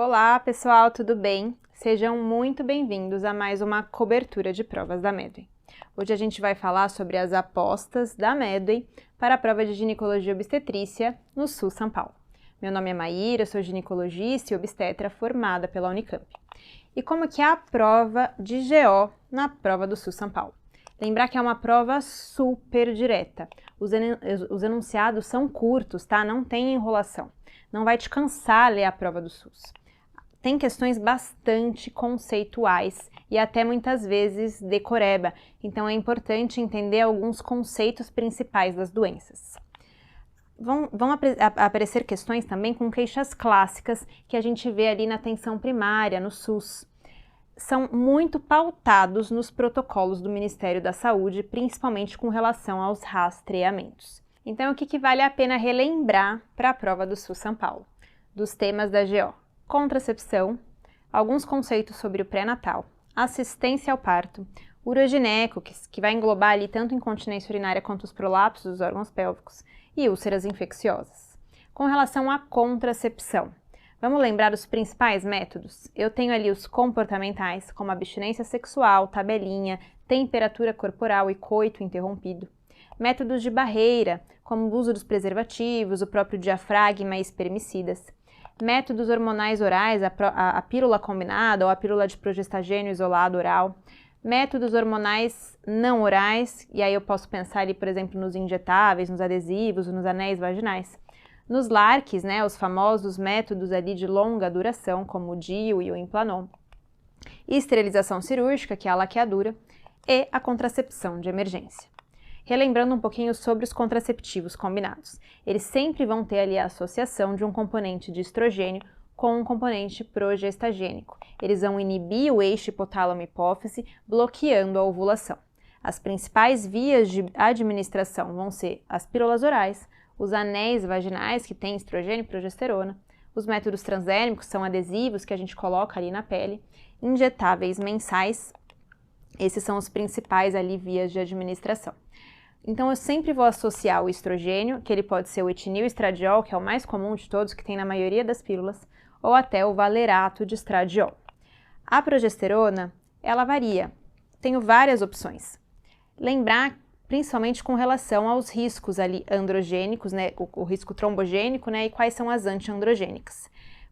Olá, pessoal, tudo bem? Sejam muito bem-vindos a mais uma cobertura de provas da Medway. Hoje a gente vai falar sobre as apostas da Medway para a prova de ginecologia e obstetrícia no Sul São Paulo. Meu nome é Maíra, sou ginecologista e obstetra formada pela Unicamp. E como que é a prova de GO na prova do Sul São Paulo? Lembrar que é uma prova super direta. Os enunciados são curtos, tá? Não tem enrolação. Não vai te cansar ler a prova do SUS. Tem questões bastante conceituais e até muitas vezes decoreba, então é importante entender alguns conceitos principais das doenças. Vão aparecer questões também com queixas clássicas que a gente vê ali na atenção primária, no SUS. São muito pautados nos protocolos do Ministério da Saúde, principalmente com relação aos rastreamentos. Então, o que vale a pena relembrar para a prova do Sul São Paulo? Dos temas da GO. Contracepção, alguns conceitos sobre o pré-natal, assistência ao parto, urogineco, que vai englobar ali tanto incontinência urinária quanto os prolapsos dos órgãos pélvicos, e úlceras infecciosas. Com relação à contracepção, vamos lembrar os principais métodos? Eu tenho ali os comportamentais, como abstinência sexual, tabelinha, temperatura corporal e coito interrompido. Métodos de barreira, como o uso dos preservativos, o próprio diafragma e espermicidas. Métodos hormonais orais, a pílula combinada ou a pílula de progestagênio isolado oral. Métodos hormonais não orais, e aí eu posso pensar ali, por exemplo, nos injetáveis, nos adesivos, nos anéis vaginais. Nos LARCs, né, os famosos métodos ali de longa duração, como o DIU e o Implanon. Esterilização cirúrgica, que é a laqueadura, e a contracepção de emergência. Relembrando um pouquinho sobre os contraceptivos combinados. Eles sempre vão ter ali a associação de um componente de estrogênio com um componente progestagênico. Eles vão inibir o eixo hipotálamo-hipófise, bloqueando a ovulação. As principais vias de administração vão ser as pílulas orais, os anéis vaginais, que têm estrogênio e progesterona, os métodos transdérmicos, são adesivos que a gente coloca ali na pele, injetáveis mensais, esses são os principais ali vias de administração. Então, eu sempre vou associar o estrogênio, que ele pode ser o etinil estradiol, que é o mais comum de todos, que tem na maioria das pílulas, ou até o valerato de estradiol. A progesterona, ela varia. Tenho várias opções. Lembrar, principalmente com relação aos riscos ali androgênicos, né, o risco trombogênico, né, e quais são as antiandrogênicas.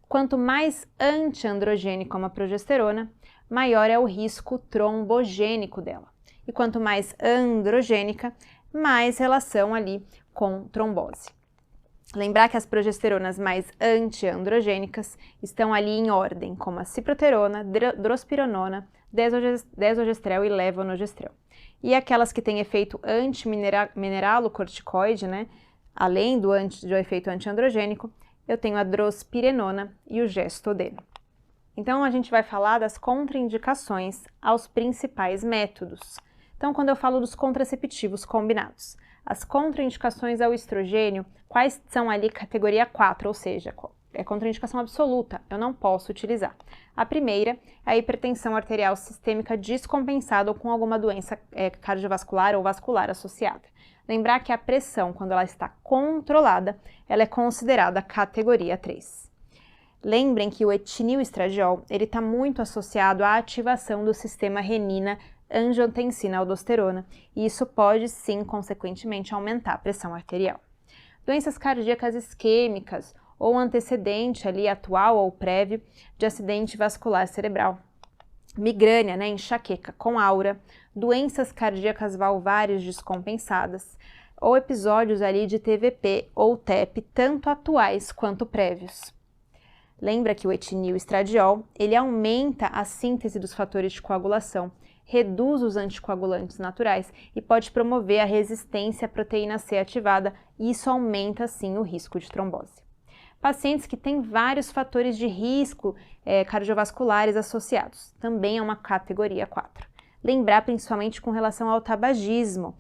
Quanto mais antiandrogênico uma progesterona, maior é o risco trombogênico dela. E quanto mais androgênica, mais relação ali com trombose. Lembrar que as progesteronas mais antiandrogênicas estão ali em ordem, como a ciproterona, drospirenona, desogestrel e levonorgestrel. E aquelas que têm efeito antimineralocorticoide, né, além do efeito antiandrogênico, eu tenho a drospirenona e o gestodeno. Então, a gente vai falar das contraindicações aos principais métodos. Então, quando eu falo dos contraceptivos combinados, as contraindicações ao estrogênio, quais são ali categoria 4, ou seja, é contraindicação absoluta, eu não posso utilizar. A primeira é a hipertensão arterial sistêmica descompensada ou com alguma doença cardiovascular ou vascular associada. Lembrar que a pressão, quando ela está controlada, ela é considerada categoria 3. Lembrem que o etinil estradiol, ele está muito associado à ativação do sistema renina-angiotensina-aldosterona, e isso pode sim, consequentemente, aumentar a pressão arterial. Doenças cardíacas isquêmicas ou antecedente ali atual ou prévio de acidente vascular cerebral. Migrânia, né, enxaqueca com aura, doenças cardíacas valvares descompensadas ou episódios ali de TVP ou TEP, tanto atuais quanto prévios. Lembra que o etinil estradiol, ele aumenta a síntese dos fatores de coagulação, reduz os anticoagulantes naturais e pode promover a resistência à proteína C ativada, e isso aumenta, sim, o risco de trombose. Pacientes que têm vários fatores de risco cardiovasculares associados, também é uma categoria 4. Lembrar principalmente com relação ao tabagismo.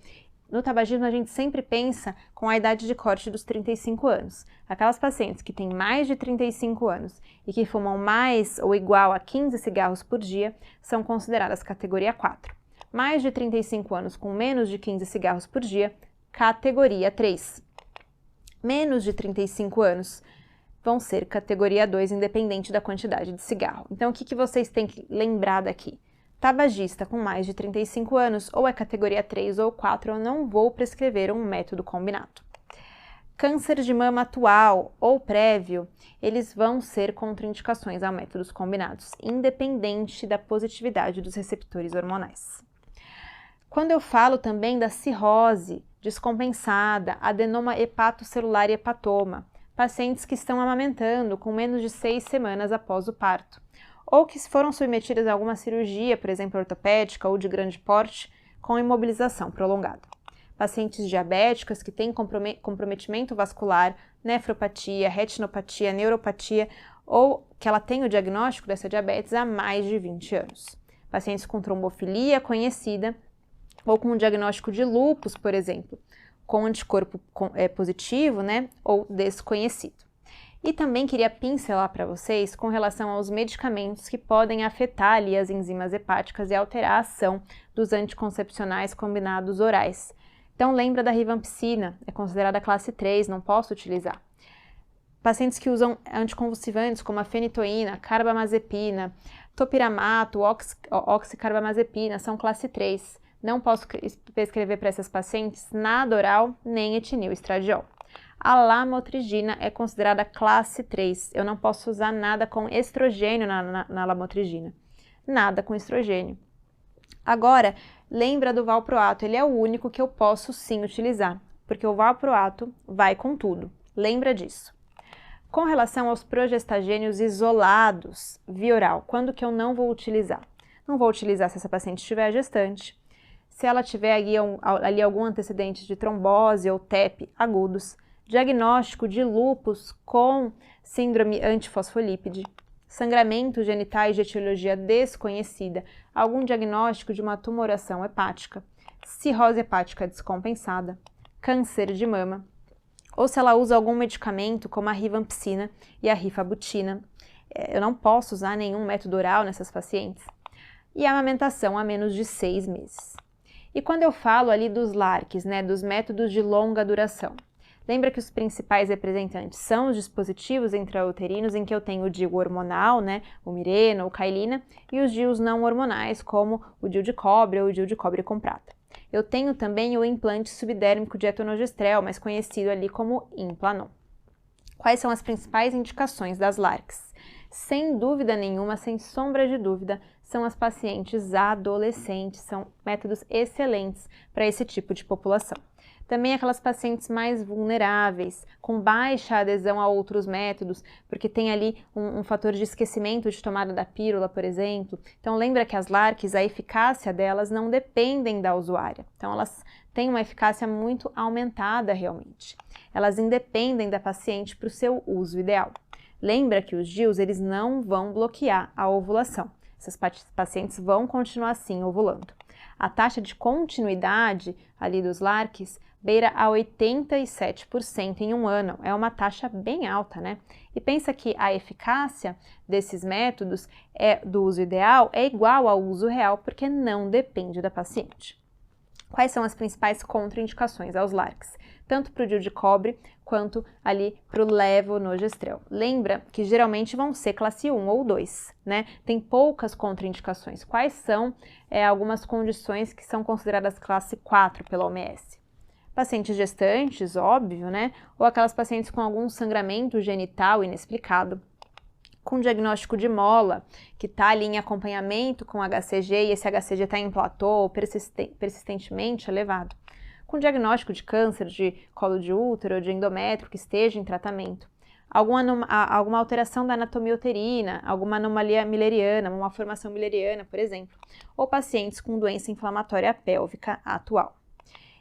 No tabagismo, a gente sempre pensa com a idade de corte dos 35 anos. Aquelas pacientes que têm mais de 35 anos e que fumam mais ou igual a 15 cigarros por dia são consideradas categoria 4. Mais de 35 anos com menos de 15 cigarros por dia, categoria 3. Menos de 35 anos vão ser categoria 2, independente da quantidade de cigarro. Então, o que vocês têm que lembrar daqui? Tabagista com mais de 35 anos, ou é categoria 3 ou 4, eu não vou prescrever um método combinado. Câncer de mama atual ou prévio, eles vão ser contraindicações a métodos combinados, independente da positividade dos receptores hormonais. Quando eu falo também da cirrose descompensada, adenoma hepatocelular e hepatoma, pacientes que estão amamentando com menos de 6 semanas após o parto, ou que foram submetidas a alguma cirurgia, por exemplo, ortopédica ou de grande porte, com imobilização prolongada. Pacientes diabéticas que têm comprometimento vascular, nefropatia, retinopatia, neuropatia, ou que ela tem o diagnóstico dessa diabetes há mais de 20 anos. Pacientes com trombofilia conhecida, ou com um diagnóstico de lúpus, por exemplo, com anticorpo positivo, né, ou desconhecido. E também queria pincelar para vocês com relação aos medicamentos que podem afetar ali as enzimas hepáticas e alterar a ação dos anticoncepcionais combinados orais. Então lembra da rivampicina, é considerada classe 3, não posso utilizar. Pacientes que usam anticonvulsivantes como a fenitoína, carbamazepina, topiramato, oxicarbamazepina são classe 3. Não posso prescrever para essas pacientes nada oral nem etinil-estradiol. A lamotrigina é considerada classe 3. Eu não posso usar nada com estrogênio na lamotrigina. Nada com estrogênio. Agora, lembra do valproato. Ele é o único que eu posso sim utilizar, porque o valproato vai com tudo. Lembra disso. Com relação aos progestagênios isolados via oral, quando que eu não vou utilizar? Não vou utilizar se essa paciente estiver gestante, se ela tiver ali algum antecedente de trombose ou TEP agudos, diagnóstico de lúpus com síndrome antifosfolípide, sangramento genitais de etiologia desconhecida, algum diagnóstico de uma tumoração hepática, cirrose hepática descompensada, câncer de mama, ou se ela usa algum medicamento como a rivampicina e a rifabutina. Eu não posso usar nenhum método oral nessas pacientes. E a amamentação a menos de 6 meses. E quando eu falo ali dos LARCs, né, dos métodos de longa duração, lembra que os principais representantes são os dispositivos intrauterinos em que eu tenho o DIU hormonal, né, o Mirena ou Cailina, e os DIUs não hormonais, como o DIU de cobre ou o DIU de cobre com prata. Eu tenho também o implante subdérmico de etonogestrel, mais conhecido ali como Implanon. Quais são as principais indicações das LARCs? Sem dúvida nenhuma, sem sombra de dúvida, são as pacientes adolescentes, são métodos excelentes para esse tipo de população. Também aquelas pacientes mais vulneráveis, com baixa adesão a outros métodos, porque tem ali um fator de esquecimento de tomada da pílula, por exemplo. Então lembra que as LARCs, a eficácia delas não dependem da usuária. Então elas têm uma eficácia muito aumentada realmente. Elas independem da paciente para o seu uso ideal. Lembra que os DIUs, eles não vão bloquear a ovulação. Essas pacientes vão continuar assim ovulando. A taxa de continuidade ali dos LARCs beira a 87% em um ano. É uma taxa bem alta, né? E pensa que a eficácia desses métodos do uso ideal é igual ao uso real, porque não depende da paciente. Quais são as principais contraindicações aos LARCs? Tanto para o DIU de cobre, quanto ali para o levonorgestrel. Lembra que geralmente vão ser classe 1 ou 2, né? Tem poucas contraindicações. Quais são algumas condições que são consideradas classe 4 pela OMS? Pacientes gestantes, óbvio, né? Ou aquelas pacientes com algum sangramento genital inexplicado, com diagnóstico de mola, que está ali em acompanhamento com HCG e esse HCG está em platô ou persistentemente elevado, com diagnóstico de câncer de colo de útero ou de endométrio que esteja em tratamento, alguma alteração da anatomia uterina, alguma anomalia milleriana, uma malformação milleriana, por exemplo, ou pacientes com doença inflamatória pélvica atual.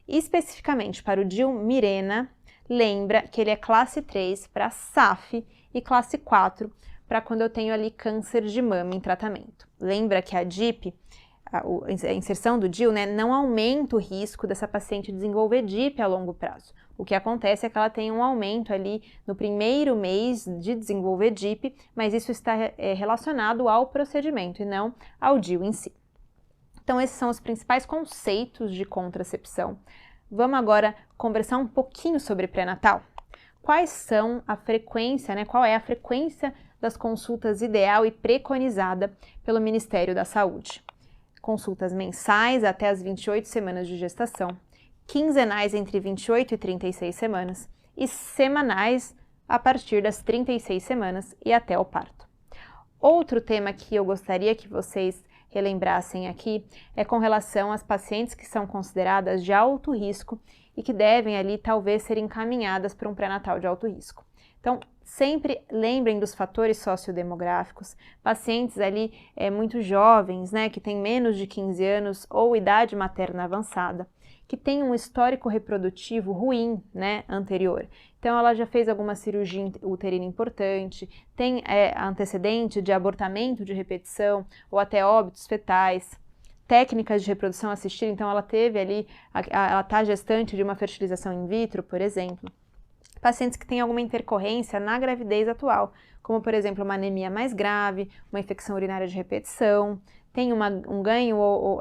Especificamente para o DIU Mirena, lembra que ele é classe 3 para SAF e classe 4 para quando eu tenho ali câncer de mama em tratamento. Lembra que a DIP, a inserção do DIU, né, não aumenta o risco dessa paciente desenvolver DIP a longo prazo. O que acontece é que ela tem um aumento ali no primeiro mês de desenvolver DIP, mas isso está relacionado ao procedimento e não ao DIU em si. Então esses são os principais conceitos de contracepção. Vamos agora conversar um pouquinho sobre pré-natal. quais são a frequência, né? Qual é a frequência das consultas ideal e preconizada pelo Ministério da Saúde. Consultas mensais até as 28 semanas de gestação, quinzenais entre 28 e 36 semanas e semanais a partir das 36 semanas e até o parto. Outro tema que eu gostaria que vocês relembrassem aqui é com relação às pacientes que são consideradas de alto risco e que devem ali talvez ser encaminhadas para um pré-natal de alto risco. Então, sempre lembrem dos fatores sociodemográficos, pacientes ali muito jovens, né, que têm menos de 15 anos ou idade materna avançada, que têm um histórico reprodutivo ruim, né, anterior. Então, ela já fez alguma cirurgia uterina importante, tem antecedente de abortamento de repetição ou até óbitos fetais, técnicas de reprodução assistida, então ela teve ali, ela está gestante de uma fertilização in vitro, por exemplo. Pacientes que têm alguma intercorrência na gravidez atual, como por exemplo uma anemia mais grave, uma infecção urinária de repetição, tem um ganho ou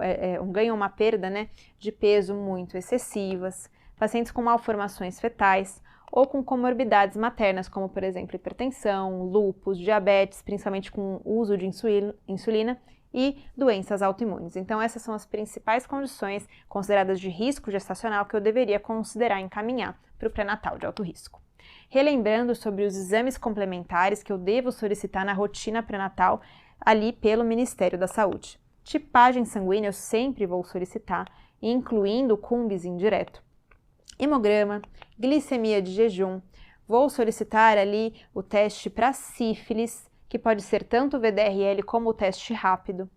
uma perda, né, de peso muito excessivas, pacientes com malformações fetais ou com comorbidades maternas, como por exemplo hipertensão, lúpus, diabetes, principalmente com uso de insulina e doenças autoimunes. Então essas são as principais condições consideradas de risco gestacional que eu deveria considerar encaminhar para o pré-natal de alto risco. Relembrando sobre os exames complementares que eu devo solicitar na rotina pré-natal ali pelo Ministério da Saúde. Tipagem sanguínea eu sempre vou solicitar, incluindo o cumbis indireto. Hemograma, glicemia de jejum, vou solicitar ali o teste para sífilis, que pode ser tanto o VDRL como o teste rápido,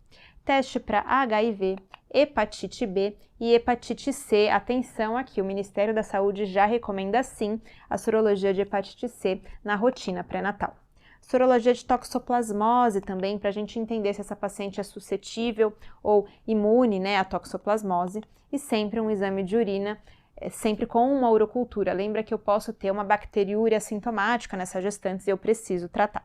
teste para HIV, hepatite B e hepatite C. Atenção aqui, o Ministério da Saúde já recomenda sim a sorologia de hepatite C na rotina pré-natal. Sorologia de toxoplasmose também, para a gente entender se essa paciente é suscetível ou imune, né, à toxoplasmose, e sempre um exame de urina, sempre com uma urocultura. Lembra que eu posso ter uma bacteriúria assintomática nessa gestante e eu preciso tratar.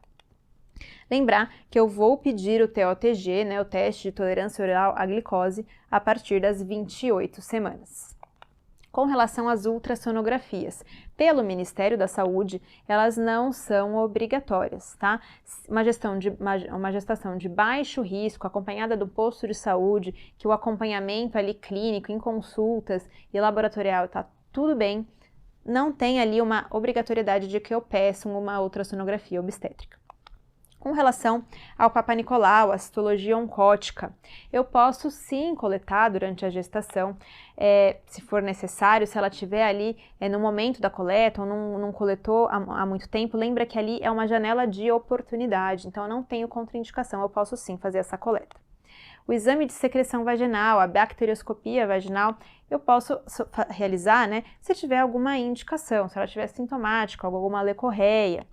Lembrar que eu vou pedir o TOTG, né, o teste de tolerância oral à glicose, a partir das 28 semanas. Com relação às ultrassonografias, pelo Ministério da Saúde, elas não são obrigatórias, tá? Uma gestação de baixo risco, acompanhada do posto de saúde, que o acompanhamento ali clínico, em consultas e laboratorial está tudo bem, não tem ali uma obrigatoriedade de que eu peça uma ultrassonografia obstétrica. Com relação ao Papa Nicolau, a citologia oncótica, eu posso sim coletar durante a gestação, se for necessário, se ela estiver ali no momento da coleta ou não coletou há muito tempo, lembra que ali é uma janela de oportunidade, então eu não tenho contraindicação, eu posso sim fazer essa coleta. O exame de secreção vaginal, a bacterioscopia vaginal, eu posso realizar, né, se tiver alguma indicação, se ela estiver sintomática, alguma leucorreia.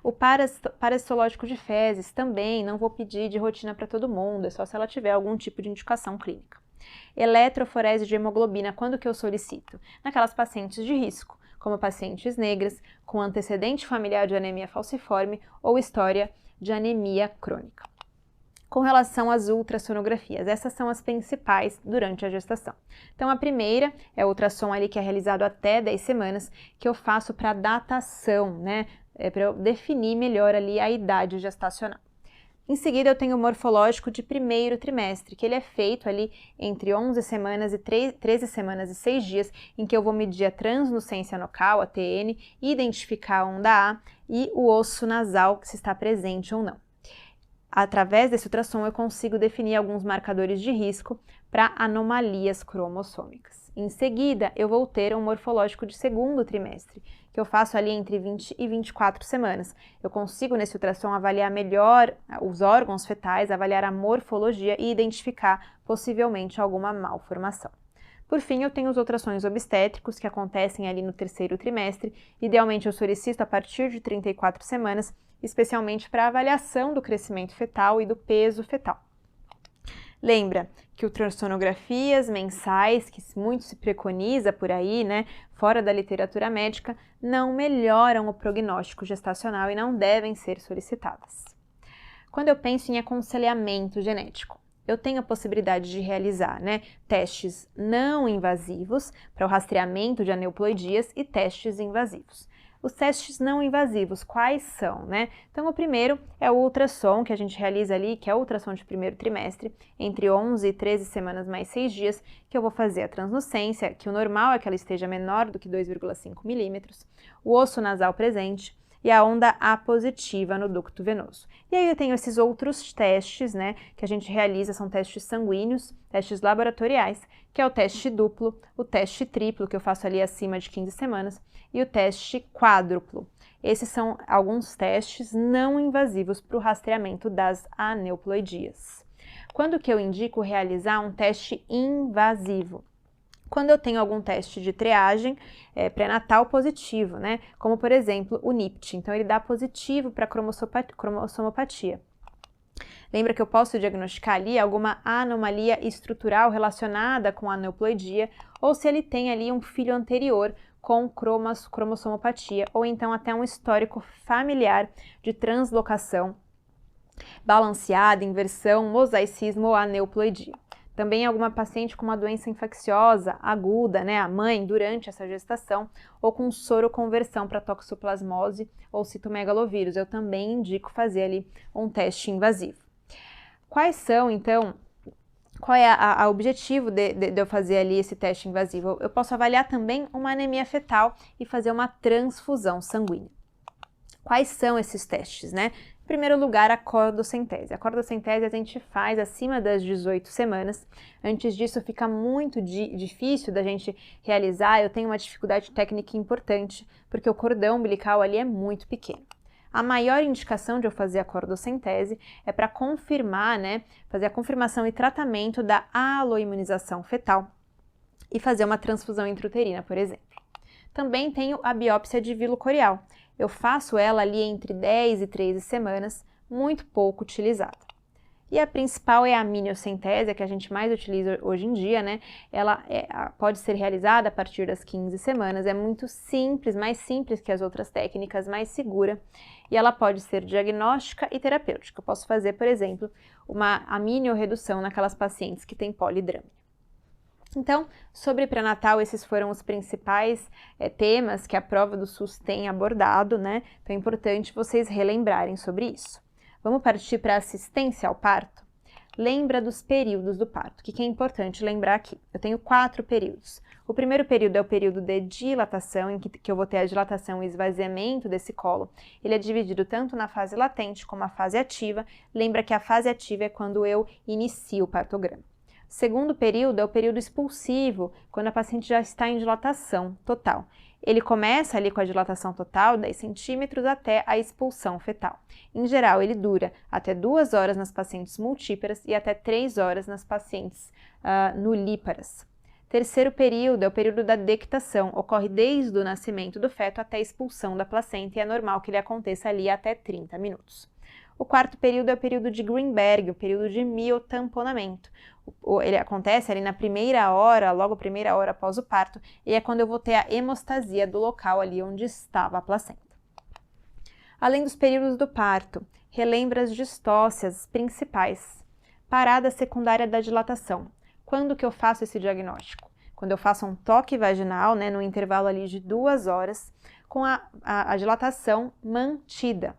O parasitológico de fezes também não vou pedir de rotina para todo mundo, é só se ela tiver algum tipo de indicação clínica. Eletroforese de hemoglobina, quando que eu solicito? Naquelas pacientes de risco, como pacientes negras, com antecedente familiar de anemia falciforme ou história de anemia crônica. Com relação às ultrassonografias, essas são as principais durante a gestação. Então, a primeira é o ultrassom ali que é realizado até 10 semanas, que eu faço para datação, né? Para eu definir melhor ali a idade gestacional. Em seguida, eu tenho o morfológico de primeiro trimestre, que ele é feito ali entre 11 semanas e 13 semanas e 6 dias, em que eu vou medir a translucência nocal, a TN, identificar a onda A e o osso nasal, se está presente ou não. Através desse ultrassom, eu consigo definir alguns marcadores de risco para anomalias cromossômicas. Em seguida, eu vou ter um morfológico de segundo trimestre, que eu faço ali entre 20 e 24 semanas. Eu consigo, nesse ultrassom, avaliar melhor os órgãos fetais, avaliar a morfologia e identificar possivelmente alguma malformação. Por fim, eu tenho os ultrassons obstétricos, que acontecem ali no terceiro trimestre. Idealmente, eu solicito a partir de 34 semanas, especialmente para avaliação do crescimento fetal e do peso fetal. Lembra que ultrassonografias mensais, que muito se preconiza por aí, né, fora da literatura médica, não melhoram o prognóstico gestacional e não devem ser solicitadas. Quando eu penso em aconselhamento genético, eu tenho a possibilidade de realizar, né, testes não invasivos para o rastreamento de aneuploidias e testes invasivos. Os testes não invasivos, quais são, né? Então, o primeiro é o ultrassom, que a gente realiza ali, que é o ultrassom de primeiro trimestre, entre 11 e 13 semanas mais 6 dias, que eu vou fazer a translucência, que o normal é que ela esteja menor do que 2,5 milímetros, o osso nasal presente e a onda A positiva no ducto venoso. E aí eu tenho esses outros testes, né, que a gente realiza, são testes sanguíneos, testes laboratoriais, que é o teste duplo, o teste triplo, que eu faço ali acima de 15 semanas, e o teste quádruplo. Esses são alguns testes não invasivos para o rastreamento das aneuploidias. Quando que eu indico realizar um teste invasivo? Quando eu tenho algum teste de triagem pré-natal positivo, né? Como, por exemplo, o NIPT. Então, ele dá positivo para cromossomopatia. Lembra que eu posso diagnosticar ali alguma anomalia estrutural relacionada com a aneuploidia, ou se ele tem ali um filho anterior com cromossomopatia, ou então até um histórico familiar de translocação balanceada, inversão, mosaicismo ou aneuploidia. Também alguma paciente com uma doença infecciosa aguda, né, a mãe, durante essa gestação, ou com soroconversão para toxoplasmose ou citomegalovírus. Eu também indico fazer ali um teste invasivo. Quais são, então, qual é o objetivo de eu fazer ali esse teste invasivo? Eu posso avaliar também uma anemia fetal e fazer uma transfusão sanguínea. Quais são esses testes, né? Em primeiro lugar, a cordocentese. A cordocentese a gente faz acima das 18 semanas. Antes disso fica muito difícil da gente realizar, eu tenho uma dificuldade técnica importante, porque o cordão umbilical ali é muito pequeno. A maior indicação de eu fazer a cordocentese é para confirmar, né, fazer a confirmação e tratamento da aloimunização fetal e fazer uma transfusão intrauterina, por exemplo. Também tenho a biópsia de vilo corial. Eu faço ela ali entre 10 e 13 semanas, muito pouco utilizada. E a principal é a amniocentese, que a gente mais utiliza hoje em dia, né? Ela pode ser realizada a partir das 15 semanas, é muito simples, mais simples que as outras técnicas, mais segura, e ela pode ser diagnóstica e terapêutica. Eu posso fazer, por exemplo, uma amniorredução naquelas pacientes que têm polidrâmia. Então, sobre pré-natal, esses foram os principais temas que a prova do SUS tem abordado, né? Então é importante vocês relembrarem sobre isso. Vamos partir para a assistência ao parto? Lembra dos períodos do parto. O que é importante lembrar aqui? Eu tenho 4 períodos. O primeiro período é o período de dilatação, em que eu vou ter a dilatação e esvaziamento desse colo. Ele é dividido tanto na fase latente como a fase ativa. Lembra que a fase ativa é quando eu inicio o partograma. O segundo período é o período expulsivo, quando a paciente já está em dilatação total. Ele começa ali com a dilatação total, 10 centímetros, até a expulsão fetal. Em geral, ele dura até 2 horas nas pacientes multíparas e até 3 horas nas pacientes nulíparas. Terceiro período é o período da dectação, ocorre desde o nascimento do feto até a expulsão da placenta e é normal que ele aconteça ali até 30 minutos. O quarto período é o período de Greenberg, o período de miotamponamento. Ele acontece ali na primeira hora, logo a primeira hora após o parto, e é quando eu vou ter a hemostasia do local ali onde estava a placenta. Além dos períodos do parto, relembra as distócias principais. Parada secundária da dilatação. Quando que eu faço esse diagnóstico? Quando eu faço um toque vaginal, né, no intervalo ali de 2 horas, com a dilatação mantida.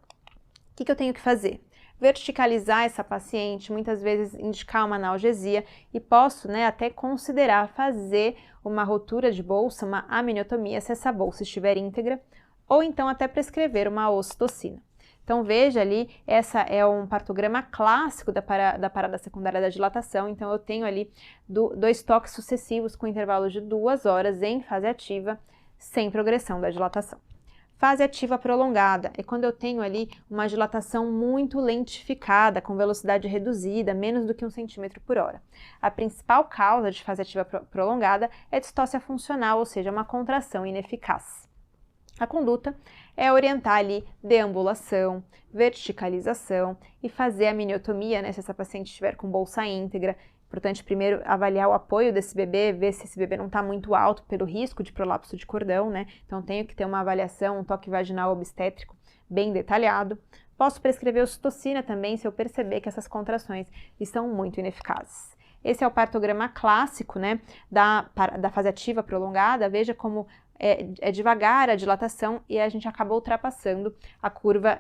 O que eu tenho que fazer? Verticalizar essa paciente, muitas vezes indicar uma analgesia e posso, né, até considerar fazer uma rotura de bolsa, uma amniotomia, se essa bolsa estiver íntegra, ou então até prescrever uma ocitocina. Então veja ali, essa é um partograma clássico da parada secundária da dilatação, então eu tenho ali 2 toques sucessivos com intervalos de 2 horas em fase ativa, sem progressão da dilatação. Fase ativa prolongada é quando eu tenho ali uma dilatação muito lentificada, com velocidade reduzida, menos do que 1 centímetro por hora. A principal causa de fase ativa prolongada é distócia funcional, ou seja, uma contração ineficaz. A conduta é orientar ali deambulação, verticalização e fazer a amniotomia, né, se essa paciente estiver com bolsa íntegra. Importante primeiro avaliar o apoio desse bebê, ver se esse bebê não está muito alto pelo risco de prolapso de cordão, né? Então tenho que ter uma avaliação, um toque vaginal obstétrico bem detalhado. Posso prescrever ocitocina também se eu perceber que essas contrações estão muito ineficazes. Esse é o partograma clássico, né, da fase ativa prolongada. Veja como é devagar a dilatação e a gente acaba ultrapassando a curva,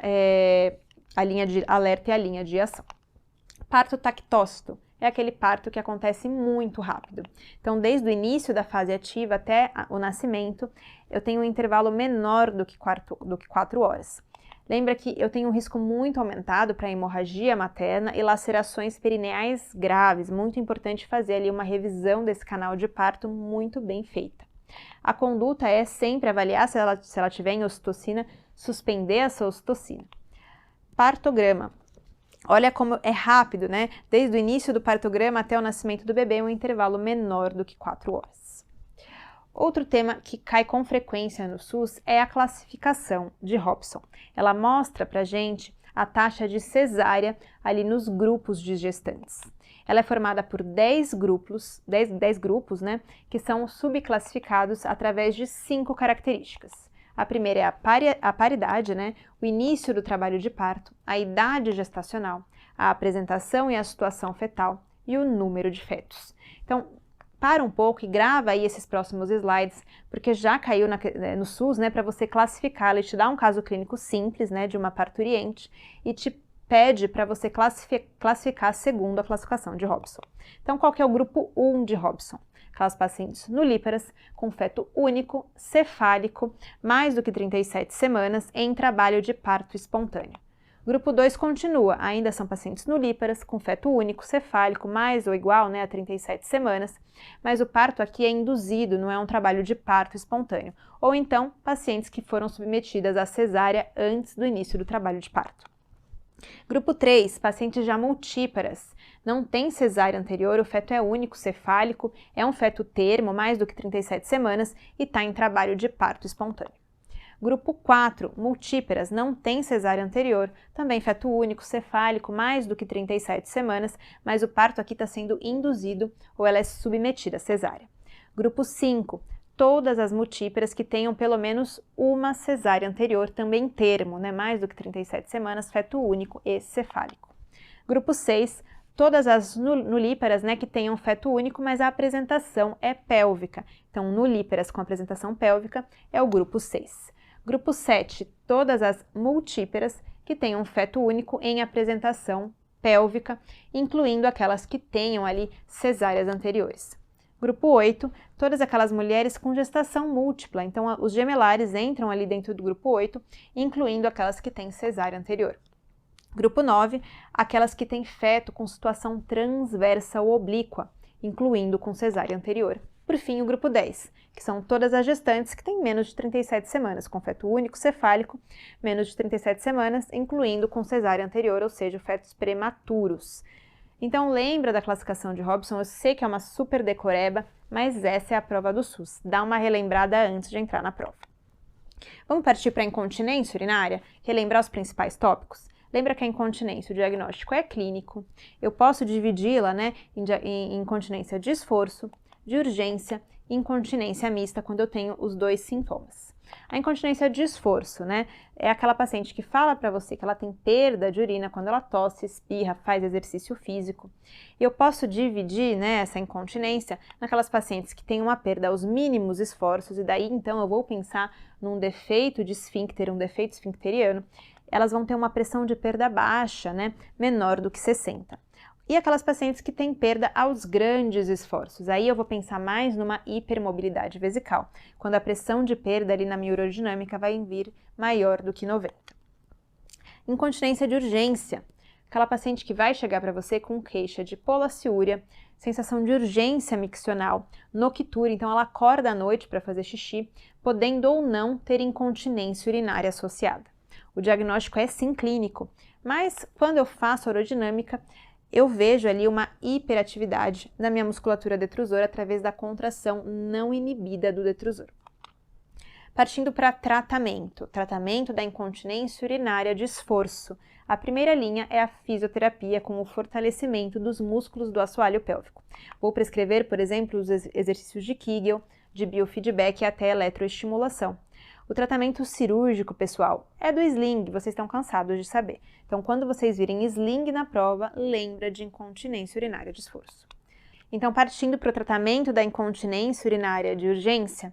a linha de alerta e a linha de ação. Parto tactócito é aquele parto que acontece muito rápido. Então, desde o início da fase ativa até o nascimento, eu tenho um intervalo menor do que 4 horas. Lembra que eu tenho um risco muito aumentado para hemorragia materna e lacerações perineais graves. Muito importante fazer ali uma revisão desse canal de parto muito bem feita. A conduta é sempre avaliar se ela tiver em ocitocina, suspender essa ocitocina. Partograma. Olha como é rápido, né? Desde o início do partograma até o nascimento do bebê, um intervalo menor do que 4 horas. Outro tema que cai com frequência no SUS é a classificação de Hobson. Ela mostra pra gente a taxa de cesárea ali nos grupos de gestantes. Ela é formada por 10 grupos, né, que são subclassificados através de 5 características. A primeira é a paridade, né, o início do trabalho de parto, a idade gestacional, a apresentação e a situação fetal e o número de fetos. Então, para um pouco e grava aí esses próximos slides, porque já caiu no SUS, né, para você classificar. Ele te dá um caso clínico simples, né, de uma parturiente e te pede para você classificar segundo a classificação de Hobson. Então, qual que é o grupo 1 de Hobson? Aquelas pacientes nulíparas, com feto único, cefálico, mais do que 37 semanas, em trabalho de parto espontâneo. Grupo 2 continua, ainda são pacientes nulíparas, com feto único, cefálico, mais ou igual, né, a 37 semanas, mas o parto aqui é induzido, não é um trabalho de parto espontâneo. Ou então, pacientes que foram submetidas à cesárea antes do início do trabalho de parto. Grupo 3, pacientes já multíparas, não tem cesárea anterior, o feto é único, cefálico, é um feto termo, mais do que 37 semanas e está em trabalho de parto espontâneo. Grupo 4, multíparas, não tem cesárea anterior, também feto único, cefálico, mais do que 37 semanas, mas o parto aqui está sendo induzido ou ela é submetida à cesárea. Grupo 5, todas as multíparas que tenham pelo menos uma cesárea anterior, também termo, né, mais do que 37 semanas, feto único e cefálico. Grupo 6, todas as nulíparas, né, que tenham feto único, mas a apresentação é pélvica. Então, nulíparas com apresentação pélvica é o grupo 6. Grupo 7, todas as multíparas que tenham feto único em apresentação pélvica, incluindo aquelas que tenham ali cesáreas anteriores. Grupo 8, todas aquelas mulheres com gestação múltipla, então os gemelares entram ali dentro do grupo 8, incluindo aquelas que têm cesárea anterior. Grupo 9, aquelas que têm feto com situação transversa ou oblíqua, incluindo com cesárea anterior. Por fim, o grupo 10, que são todas as gestantes que têm menos de 37 semanas, com feto único cefálico, menos de 37 semanas, incluindo com cesárea anterior, ou seja, fetos prematuros. Então, lembra da classificação de Hobson? Eu sei que é uma super decoreba, mas essa é a prova do SUS. Dá uma relembrada antes de entrar na prova. Vamos partir para a incontinência urinária? Relembrar os principais tópicos? Lembra que a incontinência, o diagnóstico é clínico. Eu posso dividi-la, né, em incontinência de esforço, de urgência e incontinência mista, quando eu tenho os dois sintomas. A incontinência de esforço, né, é aquela paciente que fala para você que ela tem perda de urina quando ela tosse, espirra, faz exercício físico. Eu posso dividir, né, essa incontinência naquelas pacientes que têm uma perda aos mínimos esforços, e daí então eu vou pensar num defeito de esfíncter, um defeito esfincteriano. Elas vão ter uma pressão de perda baixa, né, menor do que 60. E aquelas pacientes que têm perda aos grandes esforços. Aí eu vou pensar mais numa hipermobilidade vesical, quando a pressão de perda ali na minha urodinâmica vai vir maior do que 90. Incontinência de urgência. Aquela paciente que vai chegar para você com queixa de polaciúria, sensação de urgência miccional, noctúria, então ela acorda à noite para fazer xixi, podendo ou não ter incontinência urinária associada. O diagnóstico é sim clínico, mas quando eu faço a urodinâmica, eu vejo ali uma hiperatividade da minha musculatura detrusora através da contração não inibida do detrusor. Partindo para tratamento da incontinência urinária de esforço. A primeira linha é a fisioterapia com o fortalecimento dos músculos do assoalho pélvico. Vou prescrever, por exemplo, os exercícios de Kegel, de biofeedback e até eletroestimulação. O tratamento cirúrgico, pessoal, é do sling, vocês estão cansados de saber. Então, quando vocês virem sling na prova, lembra de incontinência urinária de esforço. Então, partindo para o tratamento da incontinência urinária de urgência,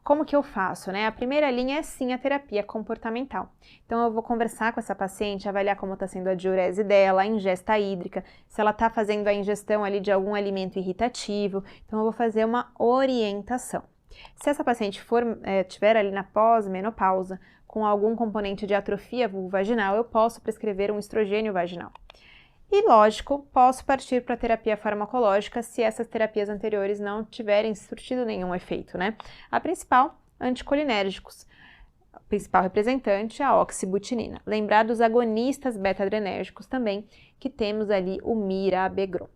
Como que eu faço, né? A primeira linha é sim a terapia comportamental. Então eu vou conversar com essa paciente, avaliar como está sendo a diurese dela, a ingesta hídrica, se ela está fazendo a ingestão ali de algum alimento irritativo. Então eu vou fazer uma orientação. Se essa paciente tiver ali na pós-menopausa, com algum componente de atrofia vulvovaginal, eu posso prescrever um estrogênio vaginal. E, lógico, posso partir para a terapia farmacológica se essas terapias anteriores não tiverem surtido nenhum efeito, né? A principal, anticolinérgicos. O principal representante, a oxibutinina. Lembrar dos agonistas beta-adrenérgicos também, que temos ali o mirabegron.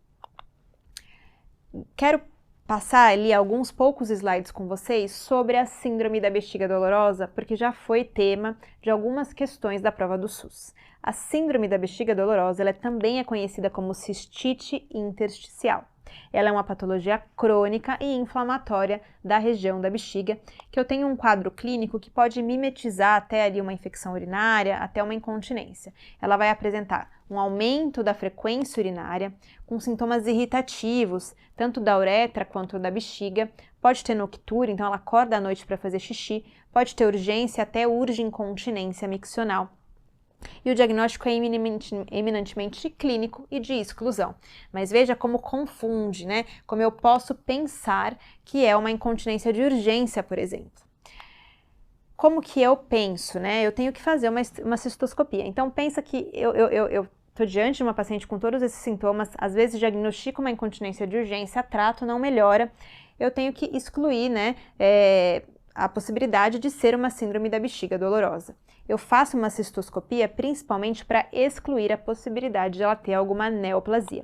Quero passar ali alguns poucos slides com vocês sobre a síndrome da bexiga dolorosa, porque já foi tema de algumas questões da prova do SUS. A síndrome da bexiga dolorosa, ela também é conhecida como cistite intersticial. Ela é uma patologia crônica e inflamatória da região da bexiga, que eu tenho um quadro clínico que pode mimetizar até ali uma infecção urinária, até uma incontinência. Ela vai apresentar um aumento da frequência urinária, com sintomas irritativos, tanto da uretra quanto da bexiga. Pode ter noctúria, então ela acorda à noite para fazer xixi. Pode ter urgência, até urge incontinência miccional. E o diagnóstico é eminentemente clínico e de exclusão. Mas veja como confunde, né? Como eu posso pensar que é uma incontinência de urgência, por exemplo. Como que eu penso, né? Eu tenho que fazer uma cistoscopia. Então, pensa que eu estou diante de uma paciente com todos esses sintomas, às vezes diagnostico uma incontinência de urgência, trato, não melhora. Eu tenho que excluir, né, a possibilidade de ser uma síndrome da bexiga dolorosa. Eu faço uma cistoscopia principalmente para excluir a possibilidade de ela ter alguma neoplasia.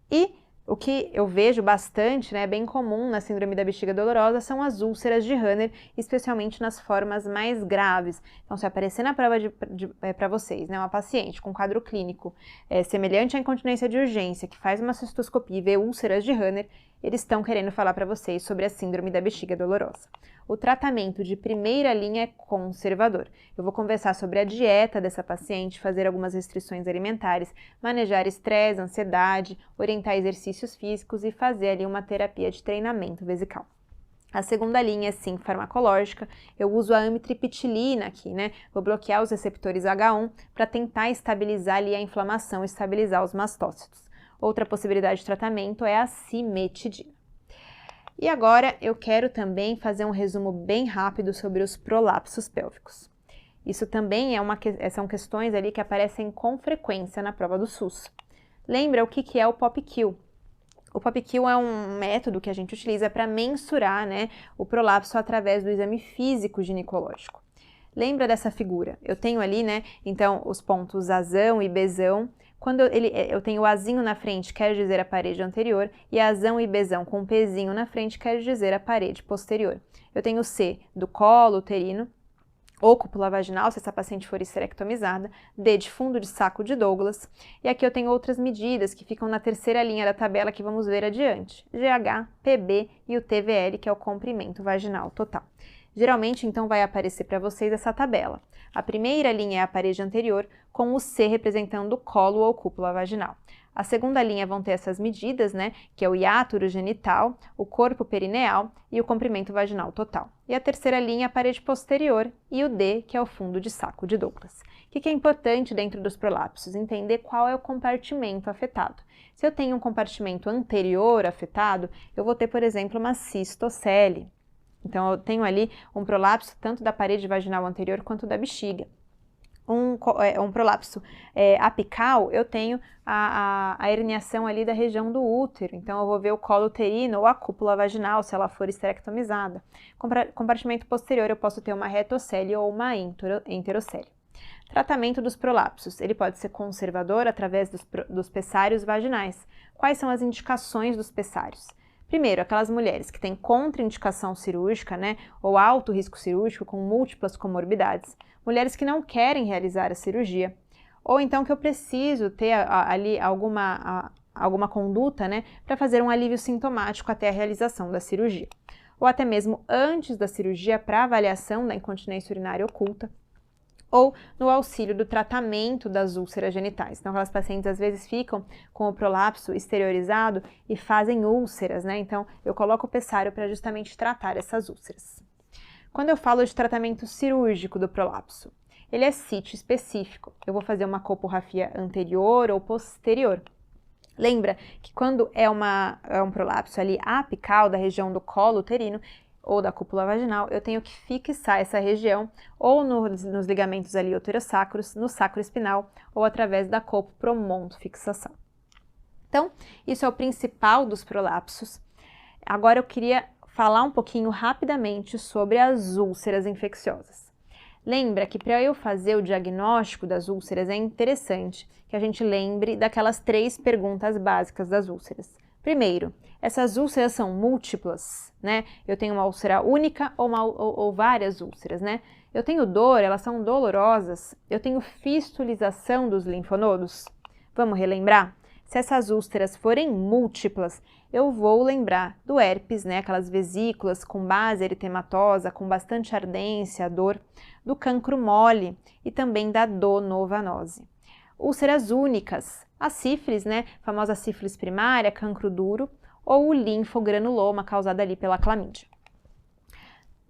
E o que eu vejo bastante, né, bem comum na síndrome da bexiga dolorosa, são as úlceras de Hanner, especialmente nas formas mais graves. Então, se aparecer na prova para vocês, né, uma paciente com quadro clínico semelhante à incontinência de urgência, que faz uma cistoscopia e vê úlceras de Hanner, eles estão querendo falar para vocês sobre a síndrome da bexiga dolorosa. O tratamento de primeira linha é conservador. Eu vou conversar sobre a dieta dessa paciente, fazer algumas restrições alimentares, manejar estresse, ansiedade, orientar exercícios físicos e fazer ali uma terapia de treinamento vesical. A segunda linha é sim farmacológica, eu uso a amitriptilina aqui, né? Vou bloquear os receptores H1 para tentar estabilizar ali a inflamação, estabilizar os mastócitos. Outra possibilidade de tratamento é a cimetidina. E agora eu quero também fazer um resumo bem rápido sobre os prolapsos pélvicos. Isso também são questões ali que aparecem com frequência na prova do SUS. Lembra o que é o POPQ? O POPQ é um método que a gente utiliza para mensurar, né, o prolapso através do exame físico ginecológico. Lembra dessa figura? Eu tenho ali, né, então, os pontos Azão e Bzão. Quando eu tenho o Azinho na frente, quer dizer a parede anterior, e Azão e Bzão com um Pzinho na frente, quer dizer a parede posterior. Eu tenho o C do colo uterino, ou cúpula vaginal, se essa paciente for esterectomizada, D de fundo de saco de Douglas, e aqui eu tenho outras medidas que ficam na terceira linha da tabela que vamos ver adiante, GH, PB e o TVL, que é o comprimento vaginal total. Geralmente, então, vai aparecer para vocês essa tabela. A primeira linha é a parede anterior, com o C representando o colo ou cúpula vaginal. A segunda linha vão ter essas medidas, né, que é o hiato urogenital, o corpo perineal e o comprimento vaginal total. E a terceira linha é a parede posterior e o D, que é o fundo de saco de Douglas. O que é importante dentro dos prolapsos? Entender qual é o compartimento afetado. Se eu tenho um compartimento anterior afetado, eu vou ter, por exemplo, uma cistocele. Então, eu tenho ali um prolapso tanto da parede vaginal anterior quanto da bexiga. Um prolapso apical, eu tenho a herniação ali da região do útero. Então, eu vou ver o colo uterino ou a cúpula vaginal, se ela for esterectomizada. Compartimento posterior, eu posso ter uma retocele ou uma enterocele. Tratamento dos prolapsos. Ele pode ser conservador através dos pessários vaginais. Quais são as indicações dos pessários? Primeiro, aquelas mulheres que têm contraindicação cirúrgica, né, ou alto risco cirúrgico com múltiplas comorbidades, mulheres que não querem realizar a cirurgia, ou então que eu preciso ter ali alguma conduta, né, para fazer um alívio sintomático até a realização da cirurgia, ou até mesmo antes da cirurgia para avaliação da incontinência urinária oculta, ou no auxílio do tratamento das úlceras genitais. Então, aquelas pacientes às vezes ficam com o prolapso exteriorizado e fazem úlceras, né? Então, eu coloco o pessário para justamente tratar essas úlceras. Quando eu falo de tratamento cirúrgico do prolapso, ele é sítio específico. Eu vou fazer uma colporrafia anterior ou posterior. Lembra que quando é um prolapso ali apical da região do colo uterino ou da cúpula vaginal, eu tenho que fixar essa região ou nos ligamentos ali uterossacros, no sacro espinal ou através da colpopromontofixação. Então, isso é o principal dos prolapsos. Agora eu queria falar um pouquinho rapidamente sobre as úlceras infecciosas. Lembra que para eu fazer o diagnóstico das úlceras é interessante que a gente lembre daquelas 3 perguntas básicas das úlceras. Primeiro, essas úlceras são múltiplas, né? Eu tenho uma úlcera única ou várias úlceras, né? Eu tenho dor, elas são dolorosas. Eu tenho fistulização dos linfonodos. Vamos relembrar? Se essas úlceras forem múltiplas, eu vou lembrar do herpes, né? Aquelas vesículas com base eritematosa, com bastante ardência, dor, do cancro mole e também da donovanose. Úlceras únicas, a sífilis, né? Famosa sífilis primária, cancro duro, ou o linfogranuloma causado ali pela clamídia.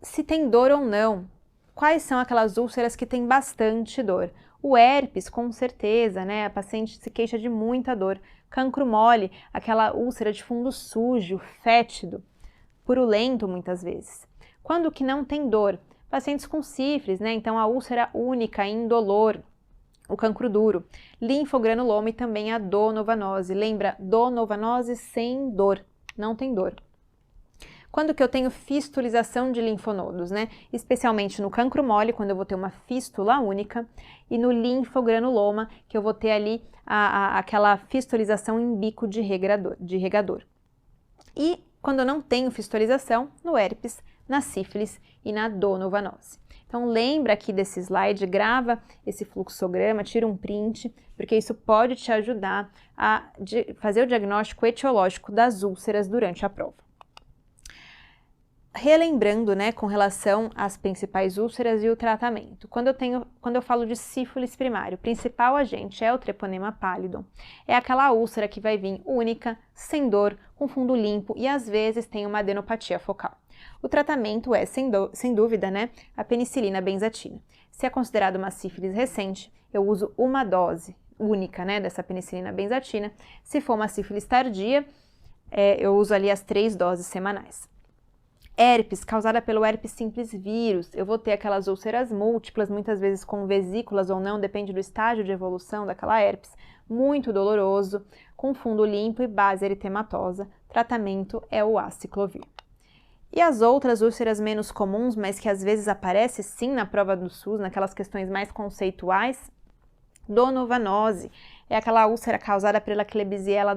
Se tem dor ou não, quais são aquelas úlceras que têm bastante dor? O herpes, com certeza, né? A paciente se queixa de muita dor. Cancro mole, aquela úlcera de fundo sujo, fétido, purulento muitas vezes. Quando que não tem dor? Pacientes com sífilis, né? Então a úlcera única, indolor, o cancro duro, linfogranuloma e também a donovanose. Lembra? Donovanose sem dor, não tem dor. Quando que eu tenho fistulização de linfonodos, né? Especialmente no cancro mole, quando eu vou ter uma fístula única, e no linfogranuloma, que eu vou ter ali aquela fistulização em bico de regador. E quando eu não tenho fistulização, no herpes, na sífilis e na donovanose. Então lembra aqui desse slide, grava esse fluxograma, tira um print, porque isso pode te ajudar a fazer o diagnóstico etiológico das úlceras durante a prova. Relembrando, né, com relação às principais úlceras e o tratamento. Quando eu falo de sífilis primário, o principal agente é o treponema pallidum. É aquela úlcera que vai vir única, sem dor, com fundo limpo e às vezes tem uma adenopatia focal. O tratamento é, sem dúvida, né, a penicilina benzatina. Se é considerado uma sífilis recente, eu uso uma dose única, né, dessa penicilina benzatina. Se for uma sífilis tardia, eu uso ali as 3 doses semanais. Herpes, causada pelo herpes simples vírus, eu vou ter aquelas úlceras múltiplas, muitas vezes com vesículas ou não, depende do estágio de evolução daquela herpes, muito doloroso, com fundo limpo e base eritematosa. Tratamento é o aciclovir. E as outras úlceras menos comuns, mas que às vezes aparecem sim na prova do SUS, naquelas questões mais conceituais, donovanose, é aquela úlcera causada pela Klebsiella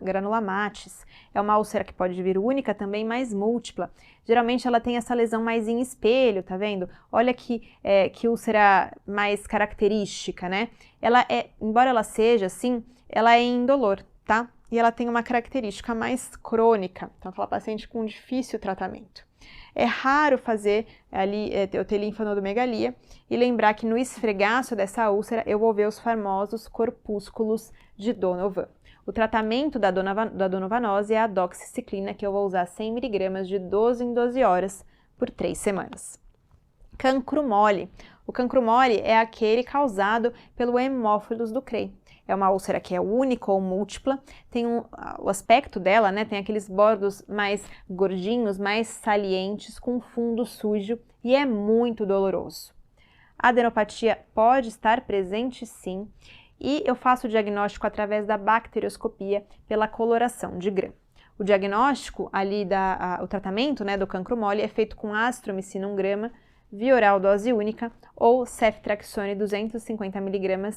granulomatosis. É uma úlcera que pode vir única também, mas múltipla. Geralmente ela tem essa lesão mais em espelho, tá vendo? Olha que úlcera mais característica, né? Embora ela seja assim, ela é indolor, tá? E ela tem uma característica mais crônica, então aquela paciente com difícil tratamento. É raro fazer ali, eu ter linfonodomegalia e lembrar que no esfregaço dessa úlcera eu vou ver os famosos corpúsculos de Donovan. O tratamento da donovanose é a doxiciclina, que eu vou usar 100 mg de 12 em 12 horas por 3 semanas. Cancro mole. O cancro mole é aquele causado pelo hemófilos do Cray. É uma úlcera que é única ou múltipla, tem o aspecto dela, né, tem aqueles bordos mais gordinhos, mais salientes, com fundo sujo e é muito doloroso. A adenopatia pode estar presente sim, e eu faço o diagnóstico através da bacterioscopia pela coloração de Gram. O diagnóstico ali, o tratamento, né, do cancro mole é feito com azitromicina 1 grama, via oral dose única ou ceftriaxone 250 mg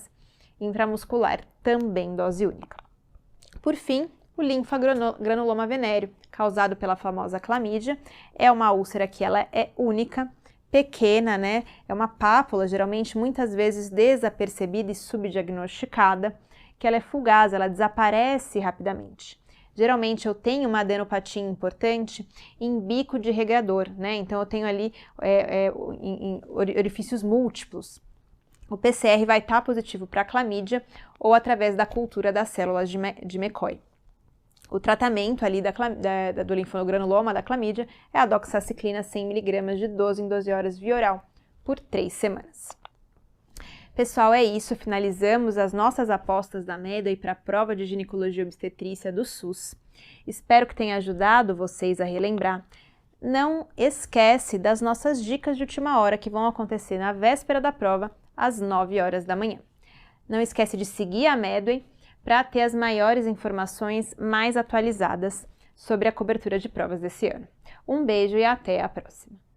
intramuscular, também dose única. Por fim, o linfogranuloma venéreo, causado pela famosa clamídia, é uma úlcera que ela é única, pequena, né? É uma pápula, geralmente muitas vezes desapercebida e subdiagnosticada, que ela é fugaz, ela desaparece rapidamente. Geralmente eu tenho uma adenopatia importante em bico de regador, né? Então eu tenho ali em orifícios múltiplos. O PCR vai estar positivo para clamídia ou através da cultura das células de McCoy. O tratamento ali do linfonogranuloma, da clamídia, é a doxaciclina 100 mg de 12 em 12 horas via oral, por 3 semanas. Pessoal, é isso. Finalizamos as nossas apostas da Medway para a prova de ginecologia e obstetrícia do SUS. Espero que tenha ajudado vocês a relembrar. Não esquece das nossas dicas de última hora que vão acontecer na véspera da prova, às 9 horas da manhã. Não esquece de seguir a Medway para ter as maiores informações mais atualizadas sobre a cobertura de provas desse ano. Um beijo e até a próxima!